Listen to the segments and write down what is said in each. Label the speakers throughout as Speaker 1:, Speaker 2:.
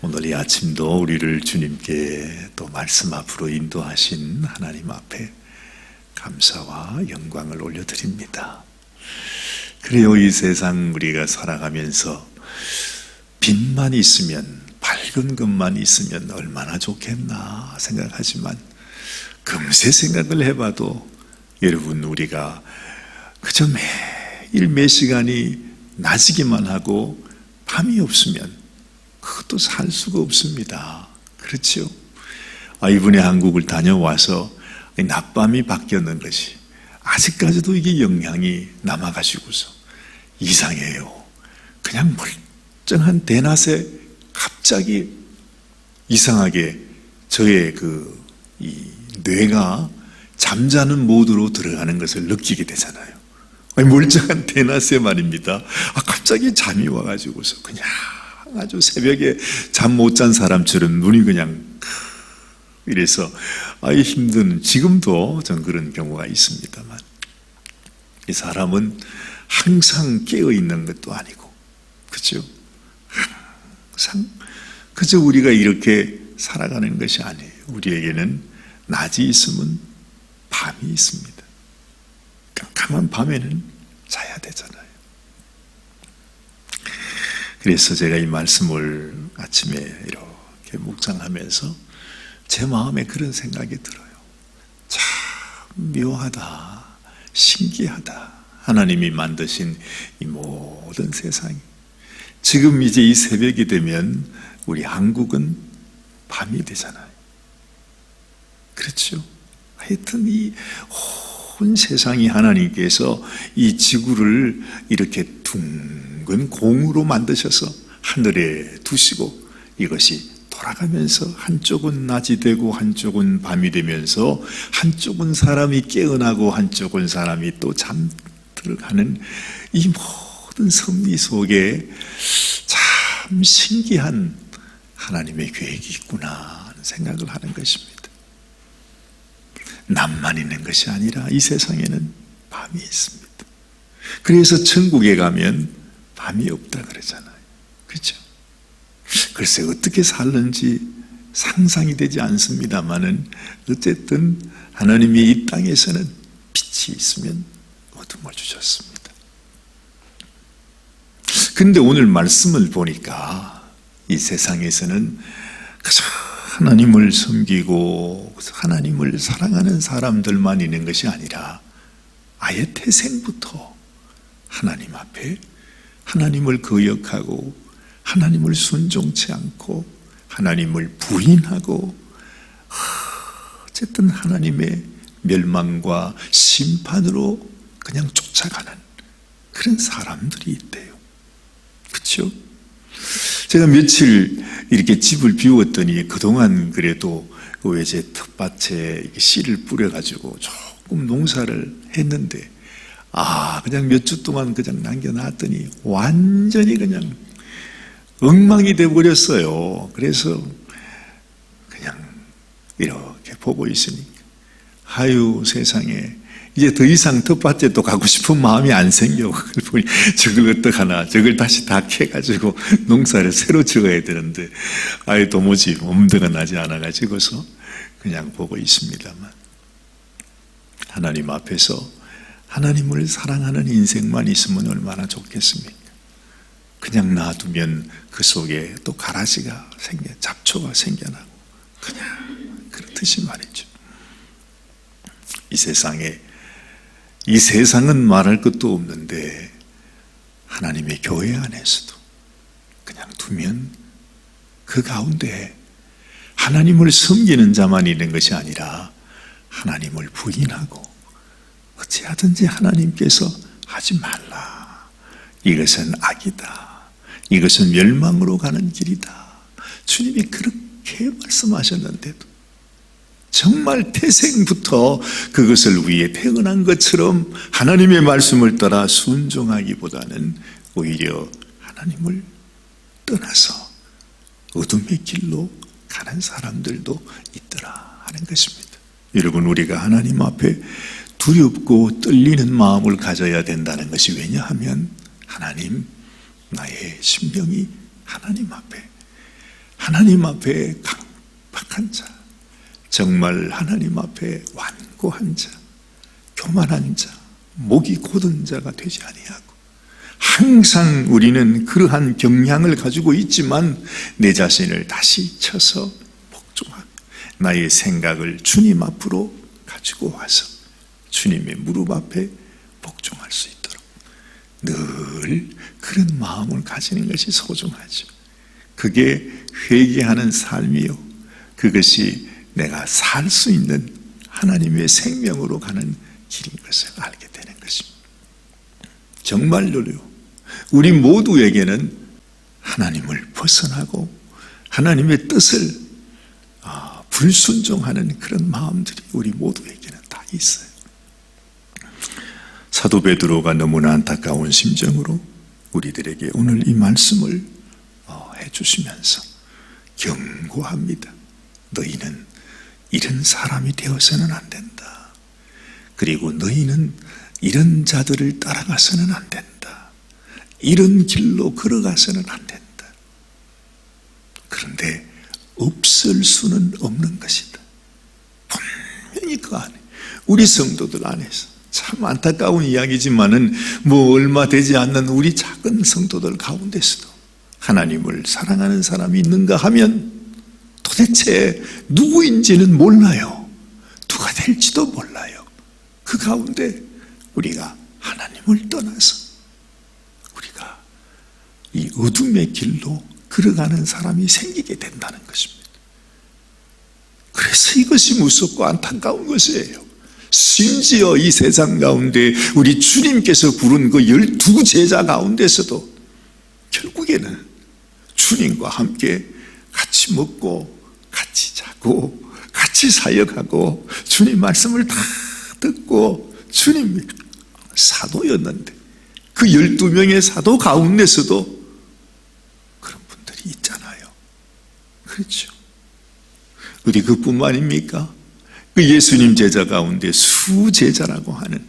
Speaker 1: 오늘 이 아침도 우리를 주님께 또 말씀 앞으로 인도하신 하나님 앞에 감사와 영광을 올려드립니다. 그래요, 이 세상 우리가 살아가면서 빛만 있으면, 밝은 것만 있으면 얼마나 좋겠나 생각하지만 금세 생각을 해봐도 여러분, 우리가 그저 매일 매 시간이 낮이기만 하고 밤이 없으면 그것도 살 수가 없습니다. 그렇죠? 이번에 한국을 다녀와서 낮밤이 바뀌었는 것이 아직까지도 이게 영향이 남아가지고서 이상해요. 그냥 멀쩡한 대낮에 갑자기 이상하게 저의 이 뇌가 잠자는 모드로 들어가는 것을 느끼게 되잖아요. 멀쩡한 대낮에 말입니다. 갑자기 잠이 와가지고서 그냥 아주 새벽에 잠 못 잔 사람처럼 눈이 그냥 이래서 힘든, 지금도 전 그런 경우가 있습니다만, 이 사람은 항상 깨어 있는 것도 아니고, 그렇죠? 항상 그저 우리가 이렇게 살아가는 것이 아니에요. 우리에게는 낮이 있으면 밤이 있습니다. 깜깜한 밤에는 자야 되잖아요. 그래서 제가 이 말씀을 아침에 이렇게 묵상하면서 제 마음에 그런 생각이 들어요. 참 묘하다, 신기하다. 하나님이 만드신 이 모든 세상이 지금 이제 이 새벽이 되면 우리 한국은 밤이 되잖아요. 그렇죠? 하여튼 이 온 세상이 하나님께서 이 지구를 이렇게 둥근 공으로 만드셔서 하늘에 두시고 이것이 돌아가면서 한쪽은 낮이 되고 한쪽은 밤이 되면서 한쪽은 사람이 깨어나고 한쪽은 사람이 또 잠들어가는 이 모든 섭리 속에 참 신기한 하나님의 계획이 있구나 하는 생각을 하는 것입니다. 낮만 있는 것이 아니라 이 세상에는 밤이 있습니다. 그래서 천국에 가면 밤이 없다 그러잖아요. 그렇죠? 글쎄 어떻게 살는지 상상이 되지 않습니다만은 어쨌든 하나님이 이 땅에서는 빛이 있으면 어둠을 주셨습니다. 그런데 오늘 말씀을 보니까 이 세상에서는 그저 하나님을 섬기고 하나님을 사랑하는 사람들만 있는 것이 아니라 아예 태생부터 하나님 앞에 하나님을 거역하고 하나님을 순종치 않고 하나님을 부인하고 어쨌든 하나님의 멸망과 심판으로 그냥 쫓아가는 그런 사람들이 있대요. 그렇죠? 제가 며칠 이렇게 집을 비웠더니 그동안 그래도 외제 텃밭에 씨를 뿌려가지고 조금 농사를 했는데 그냥 몇 주 동안 그냥 남겨놨더니 완전히 그냥 엉망이 돼버렸어요. 그래서 그냥 이렇게 보고 있으니까 아유 세상에 이제 더 이상 텃밭에 또 가고 싶은 마음이 안 생겨. 그걸 보니 저걸 어떡하나, 저걸 다시 다 캐가지고 농사를 새로 지어야 되는데 도무지 엄두가 나지 않아가지고서 그냥 보고 있습니다만, 하나님 앞에서 하나님을 사랑하는 인생만 있으면 얼마나 좋겠습니까? 그냥 놔두면 그 속에 또 가라지가 잡초가 생겨나고 그냥 그렇듯이 말이죠. 이 세상은 말할 것도 없는데 하나님의 교회 안에서도 그냥 두면 그 가운데 하나님을 섬기는 자만 있는 것이 아니라 하나님을 부인하고 어찌하든지 하나님께서 하지 말라, 이것은 악이다, 이것은 멸망으로 가는 길이다, 주님이 그렇게 말씀하셨는데도 정말 태생부터 그것을 위해 태어난 것처럼 하나님의 말씀을 따라 순종하기보다는 오히려 하나님을 떠나서 어둠의 길로 가는 사람들도 있더라 하는 것입니다. 여러분, 우리가 하나님 앞에 두렵고 떨리는 마음을 가져야 된다는 것이 왜냐하면 하나님, 나의 심령이 하나님 앞에 하나님 앞에 강박한 자, 정말 하나님 앞에 완고한 자, 교만한 자, 목이 곧은 자가 되지 아니하고, 항상 우리는 그러한 경향을 가지고 있지만 내 자신을 다시 쳐서 복종하고 나의 생각을 주님 앞으로 가지고 와서 주님의 무릎 앞에 복종할 수 있도록 늘 그런 마음을 가지는 것이 소중하죠. 그게 회개하는 삶이요, 그것이 내가 살 수 있는 하나님의 생명으로 가는 길인 것을 알게 되는 것입니다. 정말로요, 우리 모두에게는 하나님을 벗어나고 하나님의 뜻을 불순종하는 그런 마음들이 우리 모두에게는 다 있어요. 사도 베드로가 너무나 안타까운 심정으로 우리들에게 오늘 이 말씀을 해주시면서 경고합니다. 너희는 이런 사람이 되어서는 안 된다. 그리고 너희는 이런 자들을 따라가서는 안 된다. 이런 길로 걸어가서는 안 된다. 그런데 없을 수는 없는 것이다. 분명히 그 안에, 우리 성도들 안에서 참 안타까운 이야기지만은 얼마 되지 않는 우리 작은 성도들 가운데서도 하나님을 사랑하는 사람이 있는가 하면 도대체 누구인지는 몰라요. 누가 될지도 몰라요. 그 가운데 우리가 하나님을 떠나서 우리가 이 어둠의 길로 걸어가는 사람이 생기게 된다는 것입니다. 그래서 이것이 무섭고 안타까운 것이에요. 심지어 이 세상 가운데 우리 주님께서 부른 그 12제자 가운데서도 결국에는 주님과 함께 같이 먹고 같이 자고 같이 사역하고 주님 말씀을 다 듣고 주님 사도였는데 그 12명의 사도 가운데서도 그런 분들이 있잖아요. 그렇죠? 우리 그뿐만입니까? 그 예수님 제자 가운데 수제자라고 하는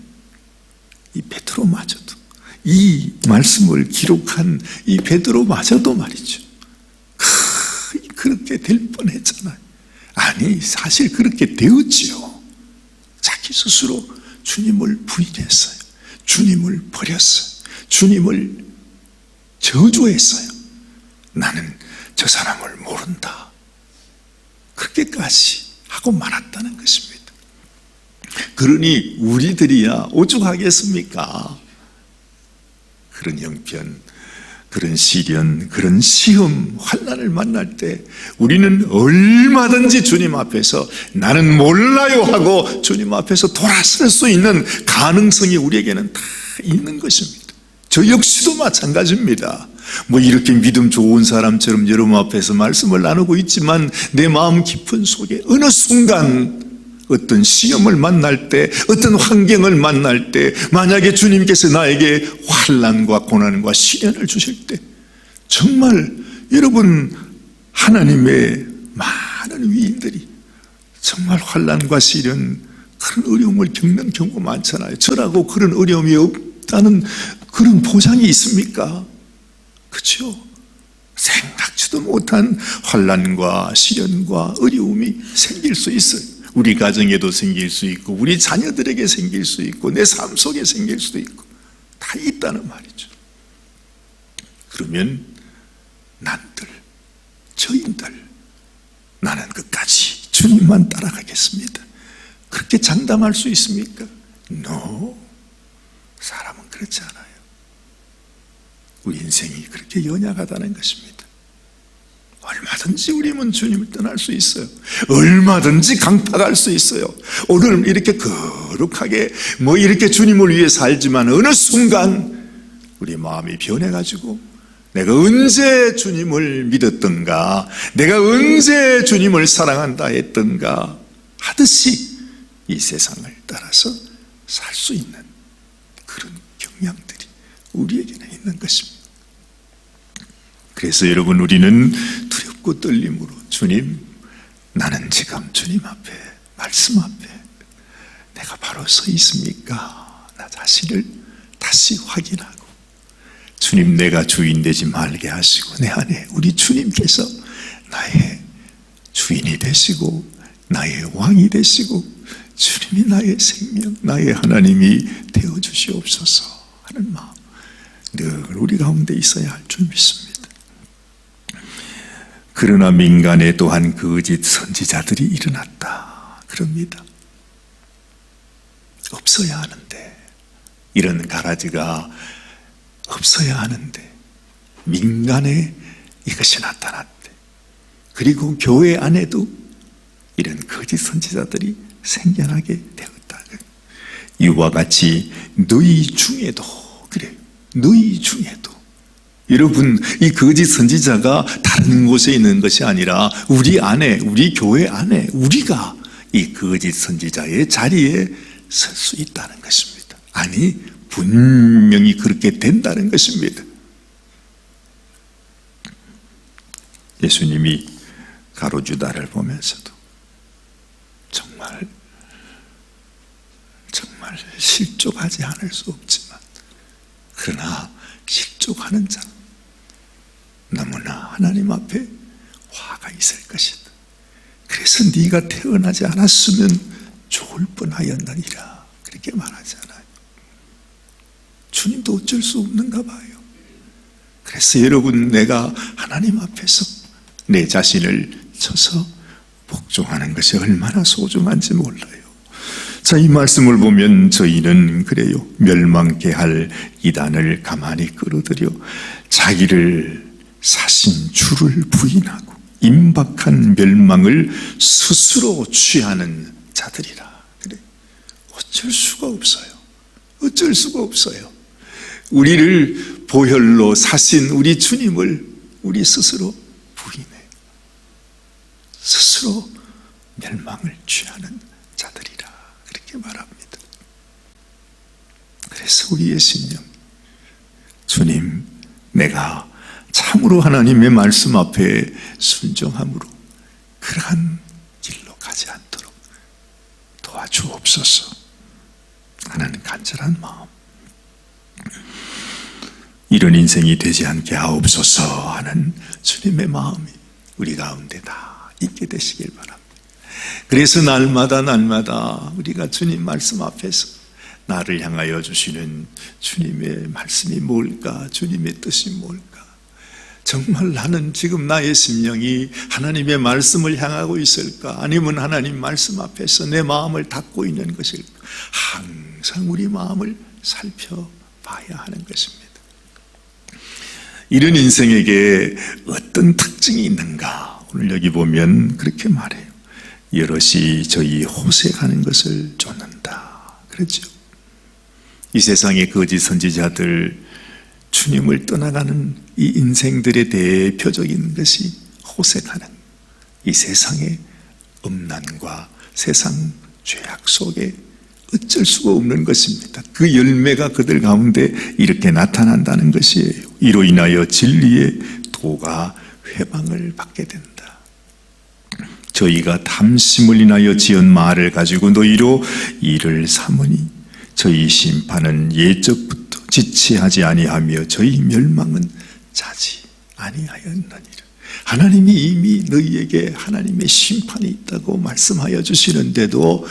Speaker 1: 이 베드로마저도, 이 말씀을 기록한 이 베드로마저도 말이죠, 그렇게 될 뻔했잖아요. 아니, 사실 그렇게 되었지요. 자기 스스로 주님을 부인했어요. 주님을 버렸어요. 주님을 저주했어요. 나는 저 사람을 모른다. 그렇게까지 하고 말았다는 것입니다. 그러니 우리들이야 오죽하겠습니까? 그런 형편, 그런 시련, 그런 시험, 환난을 만날 때 우리는 얼마든지 주님 앞에서 나는 몰라요 하고 주님 앞에서 돌아설 수 있는 가능성이 우리에게는 다 있는 것입니다. 저 역시도 마찬가지입니다. 이렇게 믿음 좋은 사람처럼 여러분 앞에서 말씀을 나누고 있지만 내 마음 깊은 속에 어느 순간 어떤 시험을 만날 때, 어떤 환경을 만날 때, 만약에 주님께서 나에게 환난과 고난과 시련을 주실 때, 정말 여러분 하나님의 많은 위인들이 정말 환난과 시련, 그런 어려움을 겪는 경우가 많잖아요. 저라고 그런 어려움이 없다는 그런 보장이 있습니까? 그렇죠? 생각지도 못한 환난과 시련과 어려움이 생길 수 있어요. 우리 가정에도 생길 수 있고 우리 자녀들에게 생길 수 있고 내 삶 속에 생길 수도 있고 다 있다는 말이죠. 그러면 난들, 저인들, 나는 끝까지 주님만 따라가겠습니다, 그렇게 장담할 수 있습니까? No. 사람은 그렇지 않아요. 우리 인생이 그렇게 연약하다는 것입니다. 얼마든지 우리는 주님을 떠날 수 있어요. 얼마든지 강팍할 수 있어요. 오늘 이렇게 거룩하게 이렇게 주님을 위해 살지만 어느 순간 우리 마음이 변해가지고 내가 언제 주님을 믿었던가, 내가 언제 주님을 사랑한다 했던가 하듯이 이 세상을 따라서 살 수 있는 그런 경향들이 우리에게는 있는 것입니다. 그래서 여러분, 우리는 두렵고 떨림으로 주님, 나는 지금 주님 앞에, 말씀 앞에 내가 바로 서 있습니까? 나 자신을 다시 확인하고, 주님, 내가 주인 되지 말게 하시고 내 안에 우리 주님께서 나의 주인이 되시고 나의 왕이 되시고 주님이 나의 생명, 나의 하나님이 되어주시옵소서 하는 마음 늘 우리 가운데 있어야 할 줄 믿습니다. 그러나 민간에 또한 거짓 선지자들이 일어났다 그럽니다. 없어야 하는데, 이런 가라지가 없어야 하는데 민간에 이것이 나타났대. 그리고 교회 안에도 이런 거짓 선지자들이 생겨나게 되었다. 이와 같이 너희 중에도 그래요. 너희 중에도 여러분, 이 거짓 선지자가 다른 곳에 있는 것이 아니라 우리 안에, 우리 교회 안에 우리가 이 거짓 선지자의 자리에 설 수 있다는 것입니다. 아니, 분명히 그렇게 된다는 것입니다. 예수님이 가로주다를 보면서도 정말 실족하지 않을 수 없지만, 그러나 실족하는 자 너무나 하나님 앞에 화가 있을 것이다. 그래서 네가 태어나지 않았으면 좋을 뻔하였느니라 그렇게 말하잖아요. 주님도 어쩔 수 없는가 봐요. 그래서 여러분, 내가 하나님 앞에서 내 자신을 쳐서 복종하는 것이 얼마나 소중한지 몰라요. 자, 이 말씀을 보면 저희는 그래요, 멸망케 할 이단을 가만히 끌어들여 자기를 사신 주를 부인하고 임박한 멸망을 스스로 취하는 자들이라. 그래, 어쩔 수가 없어요. 어쩔 수가 없어요. 우리를 보혈로 사신 우리 주님을 우리 스스로 부인해 스스로 멸망을 취하는 자들이라 그렇게 말합니다. 그래서 우리의 신령, 주님, 내가 참으로 하나님의 말씀 앞에 순종함으로 그러한 길로 가지 않도록 도와주옵소서 하는 간절한 마음, 이런 인생이 되지 않게 하옵소서 하는 주님의 마음이 우리 가운데 다 있게 되시길 바랍니다. 그래서 날마다 우리가 주님 말씀 앞에서 나를 향하여 주시는 주님의 말씀이 뭘까? 주님의 뜻이 뭘까? 정말 나는 지금 나의 심령이 하나님의 말씀을 향하고 있을까? 아니면 하나님 말씀 앞에서 내 마음을 닫고 있는 것일까? 항상 우리 마음을 살펴봐야 하는 것입니다. 이런 인생에게 어떤 특징이 있는가? 오늘 여기 보면 그렇게 말해요. 여럿이 저희 호색하는 것을 쫓는다. 그렇죠? 이 세상의 거짓 선지자들, 주님을 떠나가는 이 인생들의 대표적인 것이 호색하는 이 세상의 음란과 세상 죄악 속에 어쩔 수가 없는 것입니다. 그 열매가 그들 가운데 이렇게 나타난다는 것이에요. 이로 인하여 진리의 도가 회방을 받게 된다. 저희가 탐심을 인하여 지은 말을 가지고 너희로 이를 삼으니 저희 심판은 예적부터 지체하지 아니하며 저희 멸망은 자지 아니하였느니라. 하나님이 이미 너희에게 하나님의 심판이 있다고 말씀하여 주시는데도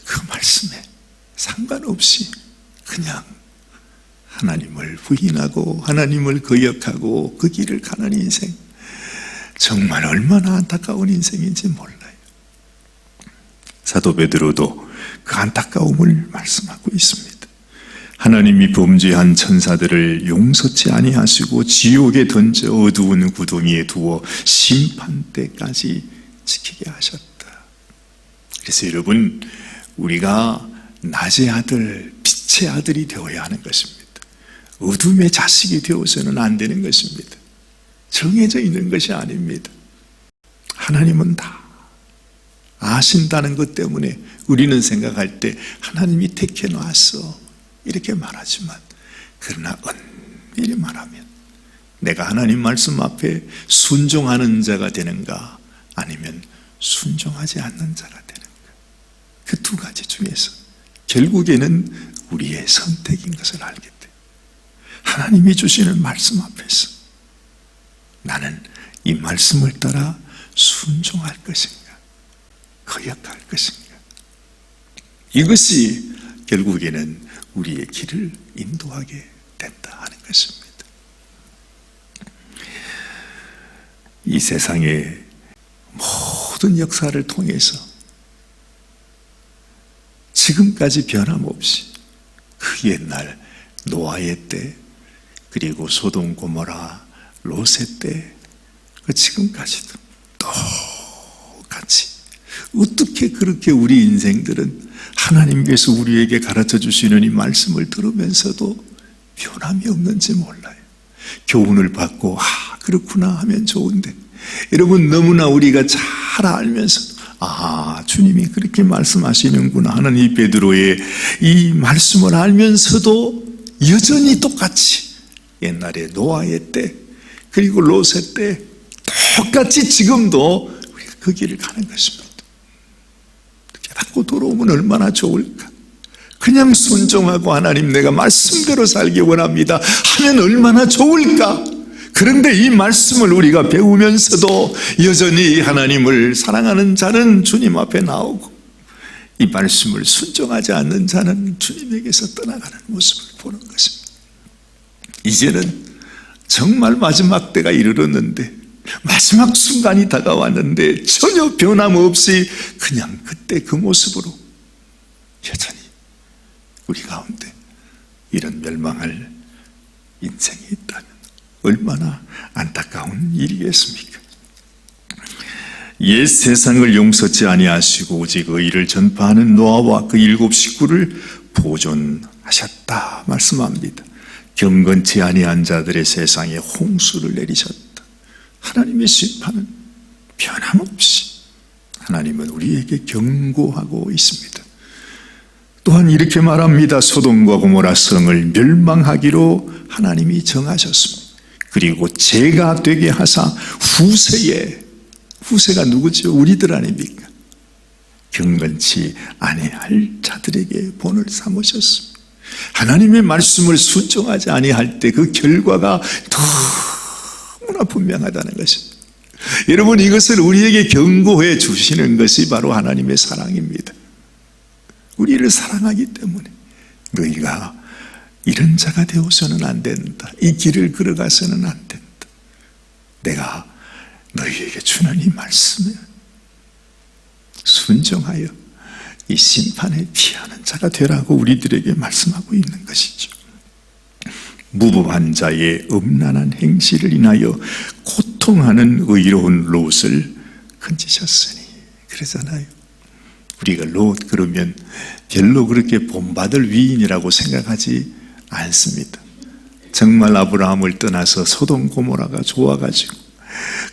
Speaker 1: 그 말씀에 상관없이 그냥 하나님을 부인하고 하나님을 거역하고 그 길을 가는 인생, 정말 얼마나 안타까운 인생인지 몰라요. 사도 베드로도 그 안타까움을 말씀하고 있습니다. 하나님이 범죄한 천사들을 용서치 아니하시고 지옥에 던져 어두운 구덩이에 두어 심판 때까지 지키게 하셨다. 그래서 여러분, 우리가 낮의 아들, 빛의 아들이 되어야 하는 것입니다. 어둠의 자식이 되어서는 안 되는 것입니다. 정해져 있는 것이 아닙니다. 하나님은 다 아신다는 것 때문에 우리는 생각할 때 하나님이 택해 놨어 이렇게 말하지만, 그러나 엄밀히 말하면 내가 하나님 말씀 앞에 순종하는 자가 되는가, 아니면 순종하지 않는 자가 되는가, 그 두 가지 중에서 결국에는 우리의 선택인 것을 알게 돼요. 하나님이 주시는 말씀 앞에서 나는 이 말씀을 따라 순종할 것인가, 거역할 것인가. 이것이 결국에는 우리의 길을 인도하게 된다 하는 것입니다. 이 세상의 모든 역사를 통해서 지금까지 변함없이 그 옛날 노아의 때, 그리고 소돔 고모라 롯의 때, 그 지금까지도 똑같이 어떻게 그렇게 우리 인생들은 하나님께서 우리에게 가르쳐 주시는 이 말씀을 들으면서도 변함이 없는지 몰라요. 교훈을 받고 그렇구나 하면 좋은데, 여러분 너무나 우리가 잘 알면서도 주님이 그렇게 말씀하시는구나 하는 이 베드로의 이 말씀을 알면서도 여전히 똑같이 옛날에 노아의 때, 그리고 롯의 때 똑같이 지금도 우리가 그 길을 가는 것입니다. 깨닫고 돌아오면 얼마나 좋을까. 그냥 순종하고 하나님 내가 말씀대로 살기 원합니다 하면 얼마나 좋을까. 그런데 이 말씀을 우리가 배우면서도 여전히 하나님을 사랑하는 자는 주님 앞에 나오고, 이 말씀을 순종하지 않는 자는 주님에게서 떠나가는 모습을 보는 것입니다. 이제는 정말 마지막 때가 이르렀는데, 마지막 순간이 다가왔는데 전혀 변함없이 그냥 그때 그 모습으로 여전히 우리 가운데 이런 멸망할 인생이 있다면 얼마나 안타까운 일이겠습니까? 옛 세상을 용서치 아니하시고 오직 의를 전파하는 노아와 그 7 식구를 보존하셨다 말씀합니다. 경건치 아니한 자들의 세상에 홍수를 내리셨다. 하나님의 심판은 변함없이 하나님은 우리에게 경고하고 있습니다. 또한 이렇게 말합니다. 소돔과 고모라 성을 멸망하기로 하나님이 정하셨습니다. 그리고 죄가 되게 하사 후세가 누구죠? 우리들 아닙니까? 경건치 아니할 자들에게 본을 삼으셨습니다. 하나님의 말씀을 순종하지 아니할 때 그 결과가 너무나 분명하다는 것입니다. 여러분, 이것을 우리에게 경고해 주시는 것이 바로 하나님의 사랑입니다. 우리를 사랑하기 때문에 너희가 이런 자가 되어서는 안 된다, 이 길을 걸어가서는 안 된다, 내가 너희에게 주는 이 말씀에 순종하여 이 심판에 피하는 자가 되라고 우리들에게 말씀하고 있는 것이죠. 무법한 자의 음란한 행실을 인하여 고통하는 의로운 롯을 건지셨으니, 그러잖아요. 우리가 롯 그러면 별로 그렇게 본받을 위인이라고 생각하지 않습니다. 정말 아브라함을 떠나서 소돔 고모라가 좋아가지고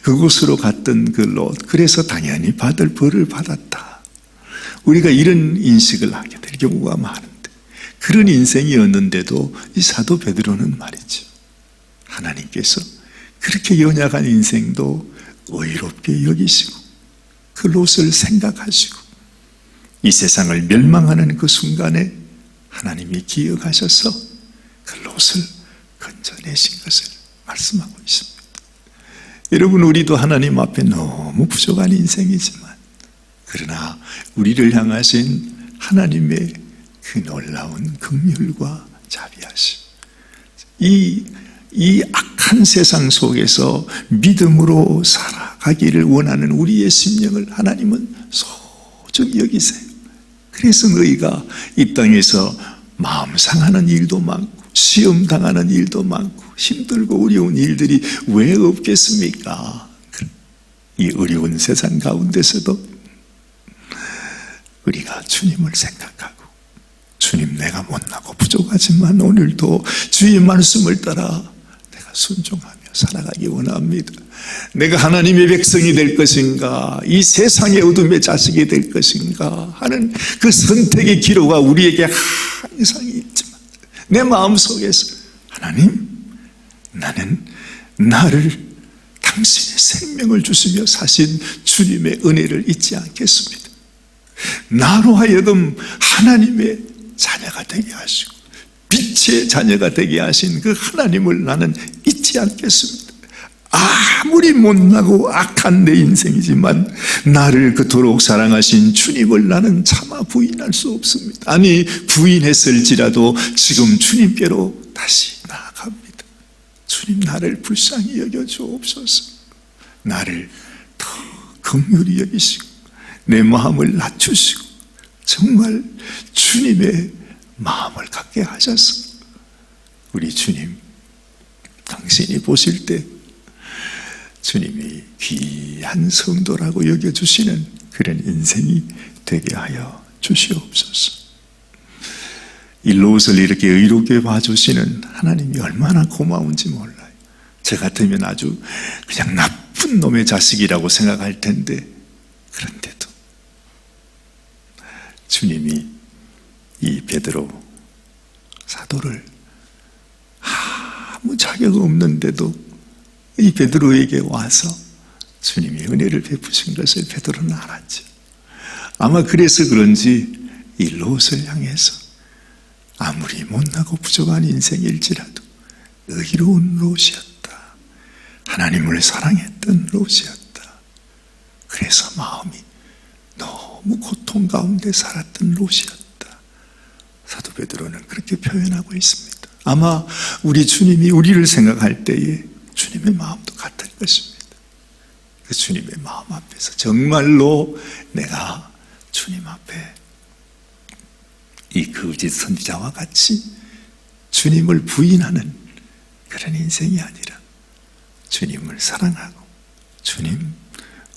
Speaker 1: 그곳으로 갔던 그 롯, 그래서 당연히 받을 벌을 받았다. 우리가 이런 인식을 하게 될 경우가 많은데, 그런 인생이었는데도 이 사도 베드로는 말이죠, 하나님께서 그렇게 연약한 인생도 의롭게 여기시고 그 롯을 생각하시고 이 세상을 멸망하는 그 순간에 하나님이 기억하셔서 그 롯을 건져내신 것을 말씀하고 있습니다. 여러분, 우리도 하나님 앞에 너무 부족한 인생이지만, 그러나 우리를 향하신 하나님의 그 놀라운 긍휼과 자비하심, 이 악한 세상 속에서 믿음으로 살아가기를 원하는 우리의 심령을 하나님은 소중히 여기세요. 그래서 너희가 이 땅에서 마음 상하는 일도 많고 시험 당하는 일도 많고 힘들고 어려운 일들이 왜 없겠습니까? 이 어려운 세상 가운데서도 우리가 주님을 생각하고, 주님, 내가 못나고 부족하지만 오늘도 주의 말씀을 따라 내가 순종하며 살아가기 원합니다. 내가 하나님의 백성이 될 것인가, 이 세상의 어둠의 자식이 될 것인가 하는 그 선택의 기로가 우리에게 항상 있지만, 내 마음속에서 하나님, 나는 나를 당신의 생명을 주시며 사신 주님의 은혜를 잊지 않겠습니다. 나로 하여금 하나님의 자녀가 되게 하시고 빛의 자녀가 되게 하신 그 하나님을 나는 잊지 않겠습니다. 아무리 못나고 악한 내 인생이지만 나를 그토록 사랑하신 주님을 나는 차마 부인할 수 없습니다. 아니, 부인했을지라도 지금 주님께로 다시 나아갑니다. 주님, 나를 불쌍히 여겨주옵소서. 나를 더 긍휼히 여기시고 내 마음을 낮추시고 정말 주님의 마음을 갖게 하셔서 우리 주님, 당신이 보실 때 주님이 귀한 성도라고 여겨주시는 그런 인생이 되게 하여 주시옵소서. 이 롯을 이렇게 의롭게 봐주시는 하나님이 얼마나 고마운지 몰라요. 저 같으면 아주 그냥 나쁜 놈의 자식이라고 생각할 텐데, 그런데도 주님이 이 베드로 사도를 아무 자격 없는데도 이 베드로에게 와서 주님이 은혜를 베푸신 것을 베드로는 알았죠. 아마 그래서 그런지 이 롯을 향해서 아무리 못나고 부족한 인생일지라도 의로운 롯이었다, 하나님을 사랑했던 롯이었다, 그래서 마음이 너무 고통 가운데 살았던 롯이었다, 사도 베드로는 그렇게 표현하고 있습니다. 아마 우리 주님이 우리를 생각할 때에 주님의 마음도 같을 것입니다. 그 주님의 마음 앞에서 정말로 내가 주님 앞에 이 거짓 선지자와 같이 주님을 부인하는 그런 인생이 아니라 주님을 사랑하고, 주님,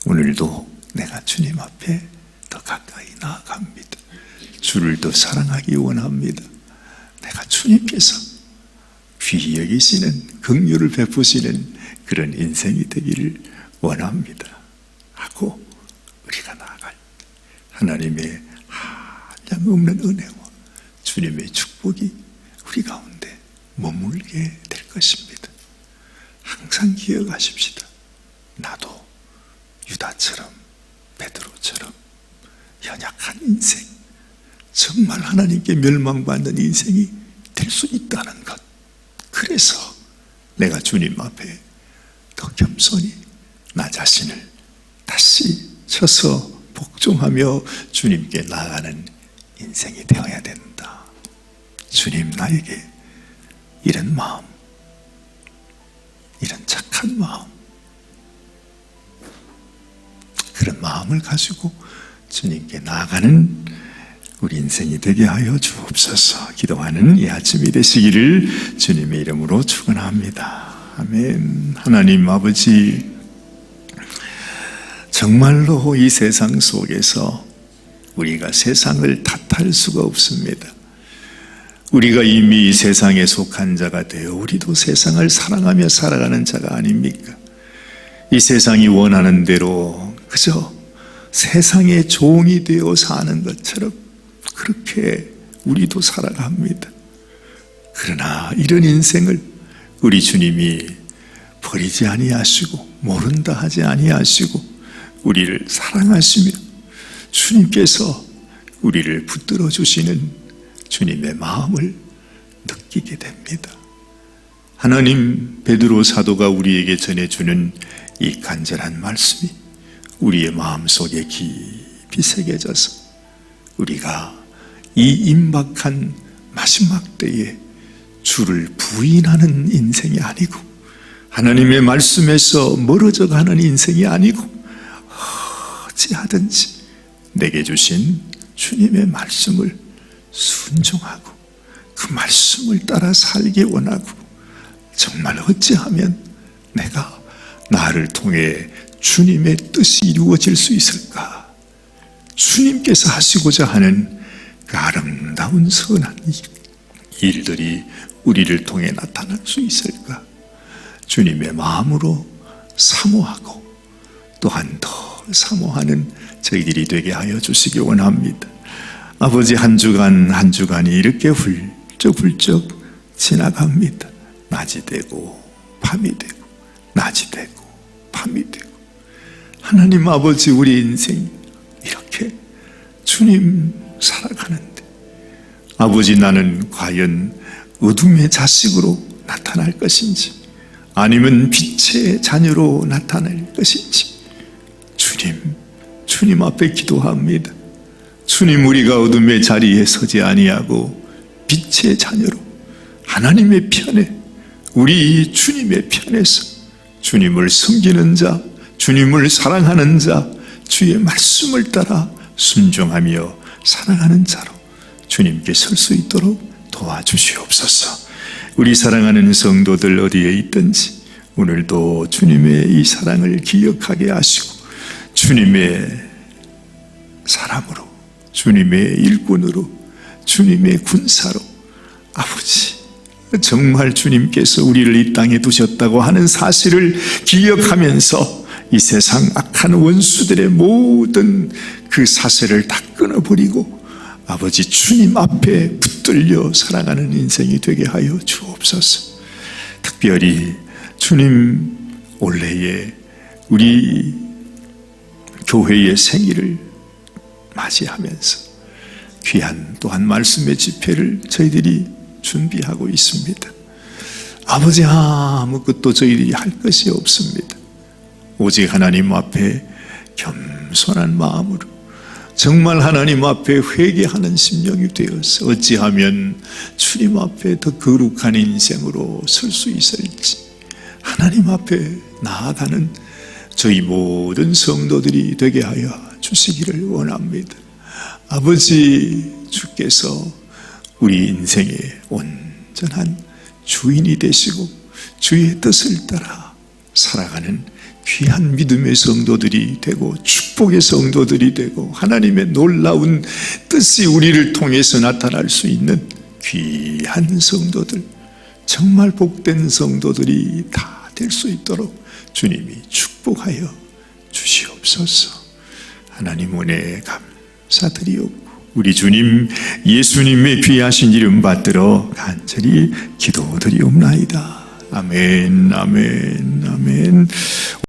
Speaker 1: 오늘도 내가 주님 앞에 더 가까이 나아갑니다. 주를 더 사랑하기 원합니다. 내가 주님께서 귀히 여기시는, 긍휼을 베푸시는 그런 인생이 되기를 원합니다 하고 우리가 나아갈 하나님의 한량없는 은혜와 주님의 축복이 우리 가운데 머물게 될 것입니다. 항상 기억하십시다. 나도 유다처럼, 베드로처럼 연약한 인생, 정말 하나님께 멸망받는 인생이 될 수 있다는 것, 그래서 내가 주님 앞에 더 겸손히 나 자신을 다시 쳐서 복종하며 주님께 나아가는 인생이 되어야 된다. 주님, 나에게 이런 마음, 이런 착한 마음, 그런 마음을 가지고 주님께 나아가는 우리 인생이 되게 하여 주옵소서. 기도하는 이 아침이 되시기를 주님의 이름으로 축원합니다. 아멘. 하나님 아버지, 정말로 이 세상 속에서 우리가 세상을 탓할 수가 없습니다. 우리가 이미 이 세상에 속한 자가 되어 우리도 세상을 사랑하며 살아가는 자가 아닙니까? 이 세상이 원하는 대로 그저 세상의 종이 되어 사는 것처럼 그렇게 우리도 살아갑니다. 그러나 이런 인생을 우리 주님이 버리지 아니하시고 모른다 하지 아니하시고 우리를 사랑하시며 주님께서 우리를 붙들어 주시는 주님의 마음을 느끼게 됩니다. 하나님, 베드로 사도가 우리에게 전해주는 이 간절한 말씀이 우리의 마음속에 깊이 새겨져서 우리가 이 임박한 마지막 때에 주를 부인하는 인생이 아니고 하나님의 말씀에서 멀어져 가는 인생이 아니고 어찌하든지 내게 주신 주님의 말씀을 순종하고 그 말씀을 따라 살기 원하고, 정말 어찌하면 내가 나를 통해 주님의 뜻이 이루어질 수 있을까? 주님께서 하시고자 하는 그 아름다운 선한 일들이 우리를 통해 나타날 수 있을까? 주님의 마음으로 사모하고 또한 더 사모하는 저희들이 되게 하여 주시기 원합니다. 아버지, 한 주간이 이렇게 훌쩍훌쩍 지나갑니다. 낮이 되고 밤이 되고 낮이 되고 밤이 되고, 하나님 아버지, 우리 인생 이렇게 주님 살아가는데 아버지, 나는 과연 어둠의 자식으로 나타날 것인지, 아니면 빛의 자녀로 나타날 것인지 주님 앞에 기도합니다. 주님, 우리가 어둠의 자리에 서지 아니하고 빛의 자녀로 하나님의 편에, 우리 주님의 편에서 주님을 섬기는 자, 주님을 사랑하는 자, 주의 말씀을 따라 순종하며 사랑하는 자로 주님께 설 수 있도록 도와주시옵소서. 우리 사랑하는 성도들 어디에 있든지 오늘도 주님의 이 사랑을 기억하게 하시고 주님의 사람으로, 주님의 일꾼으로, 주님의 군사로, 아버지, 정말 주님께서 우리를 이 땅에 두셨다고 하는 사실을 기억하면서 이 세상 악한 원수들의 모든 그 사슬을 다 끊어버리고 아버지 주님 앞에 붙들려 살아가는 인생이 되게 하여 주옵소서. 특별히 주님 올해에 우리 교회의 생일을 맞이하면서 귀한 또한 말씀의 집회를 저희들이 준비하고 있습니다. 아버지, 아무것도 저희들이 할 것이 없습니다. 오직 하나님 앞에 겸손한 마음으로 정말 하나님 앞에 회개하는 심령이 되어서 어찌하면 주님 앞에 더 거룩한 인생으로 설 수 있을지 하나님 앞에 나아가는 저희 모든 성도들이 되게 하여 주시기를 원합니다. 아버지, 주께서 우리 인생의 온전한 주인이 되시고 주의 뜻을 따라 살아가는 귀한 믿음의 성도들이 되고 축복의 성도들이 되고 하나님의 놀라운 뜻이 우리를 통해서 나타날 수 있는 귀한 성도들, 정말 복된 성도들이 다 될 수 있도록 주님이 축복하여 주시옵소서. 하나님 은혜 감사드리옵고 우리 주님 예수님의 귀하신 이름 받들어 간절히 기도드리옵나이다. 아멘, 아멘, 아멘.